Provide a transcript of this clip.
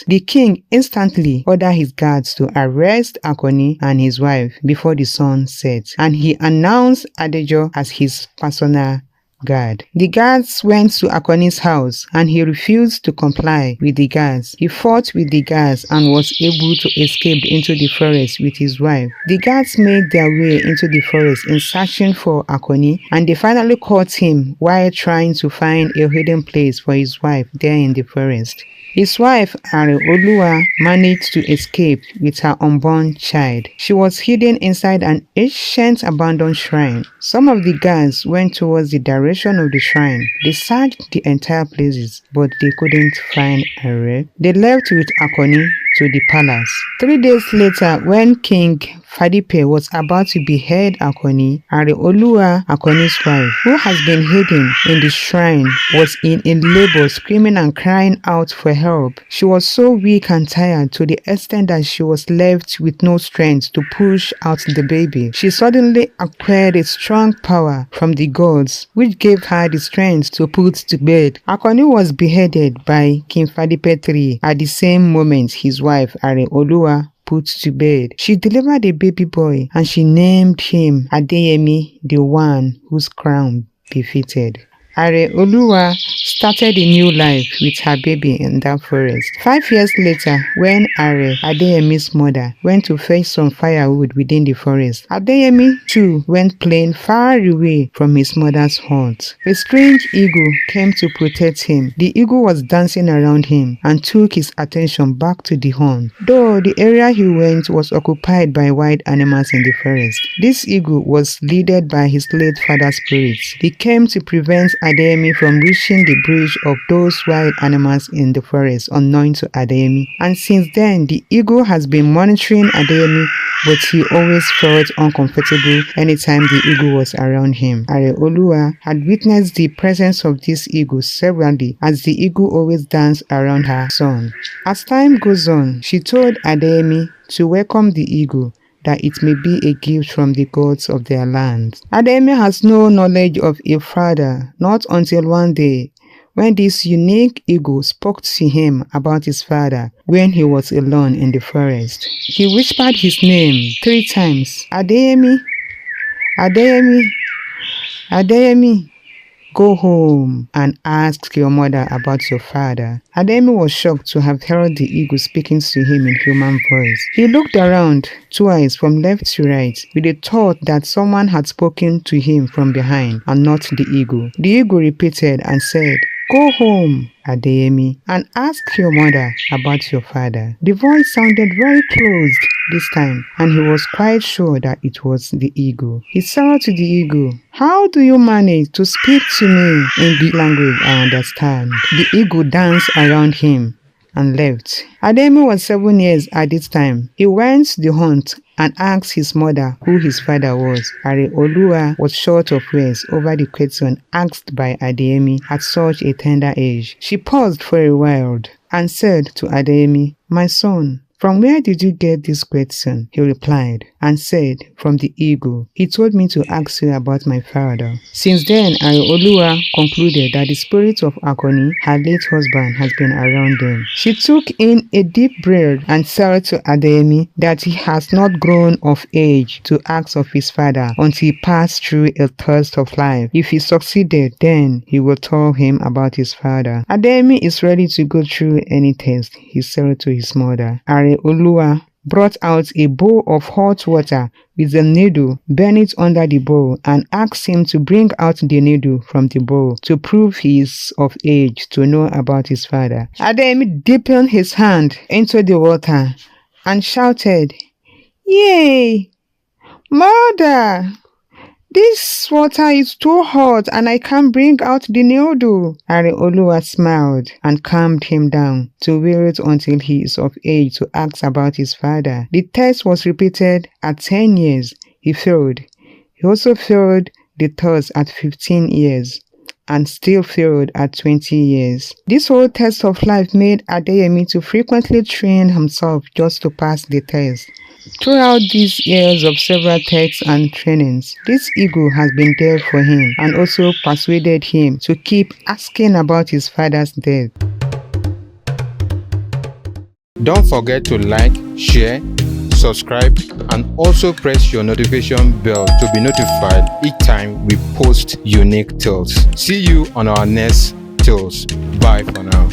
The king instantly ordered his guards to arrest Akoni and his wife before the sun set, and he announced Adejo as his personal guard. The guards went to Akoni's house and he refused to comply with the guards. He fought with the guards and was able to escape into the forest with his wife. The guards made their way into the forest in searching for Akoni, and they finally caught him while trying to find a hidden place for his wife there in the forest. His wife, Areoluwa, managed to escape with her unborn child. She was hidden inside an ancient abandoned shrine. Some of the guards went towards the direction of the shrine. They searched the entire places, but they couldn't find Are. They left with Akoni to the palace. 3 days later, when King Fadipe was about to behead Akoni, Areoluwa, Akoni's wife, who has been hidden in the shrine, was in labor, screaming and crying out for help. She was so weak and tired to the extent that she was left with no strength to push out the baby. She suddenly acquired a strong power from the gods, which gave her the strength to put to bed. Akoni was beheaded by King Fadipe III. At the same moment, his wife, Areoluwa, put to bed. She delivered a baby boy and she named him Adeyemi, the one whose crown befitted. Areoluwa started a new life with her baby in that forest. 5 years later, when Adeyemi's mother went to fetch some firewood within the forest, Adeyemi too went playing far away from his mother's hut. A strange eagle came to protect him. The eagle was dancing around him and took his attention back to the hunt. Though the area he went was occupied by wild animals in the forest, this eagle was led by his late father's spirits. He came to prevent Adeyemi from reaching the bridge of those wild animals in the forest unknown to Adeyemi, and since then the eagle has been monitoring Adeyemi, but he always felt uncomfortable anytime the eagle was around him. Areoluwa had witnessed the presence of this eagle severally, as the eagle always danced around her son. As time goes on, she told Adeyemi to welcome the eagle, that it may be a gift from the gods of their land. Adeyemi has no knowledge of a father, not until one day, when this unique eagle spoke to him about his father when he was alone in the forest. He whispered his name 3 times. Adeyemi, Adeyemi, Adeyemi. Go home and ask your mother about your father. Adeyemi was shocked to have heard the eagle speaking to him in human voice. He looked around twice from left to right with the thought that someone had spoken to him from behind and not the eagle. The eagle repeated and said, "Go home, Adeyemi, and ask your mother about your father." The voice sounded very close this time, and he was quite sure that it was the eagle. He said to the eagle, "How do you manage to speak to me in the language I understand?" The eagle danced around him and left. Adeyemi was 7 years at this time. He went to the hunt and asked his mother who his father was. Areoluwa was short of words over the question asked by Adeyemi at such a tender age. She paused for a while and said to Adeyemi, "My son, from where did you get this question?" He replied and said, "From the eagle. He told me to ask you about my father." Since then, Areoluwa concluded that the spirit of Akoni, her late husband, has been around them. She took in a deep breath and said to Adeyemi that he has not grown of age to ask of his father until he passed through a test of life. If he succeeded, then he will tell him about his father. Adeyemi is ready to go through any test, he said to his mother. Areoluwa brought out a bowl of hot water with a needle, burned it under the bowl, and asked him to bring out the needle from the bowl to prove he is of age to know about his father. Adeyemi dipped his hand into the water and shouted, "Yay! Mother! This water is too hot and I can't bring out the needle." Areoluwa smiled and calmed him down to wait until he is of age to ask about his father. The test was repeated at 10 years. He failed. He also failed the test at 15 years and still failed at 20 years. This whole test of life made Adeyemi to frequently train himself just to pass the test. Throughout these years of several tests and trainings, this eagle has been there for him and also persuaded him to keep asking about his father's death. Don't forget to like, share, subscribe, and also press your notification bell to be notified each time we post unique tales. See you on our next tales. Bye for now.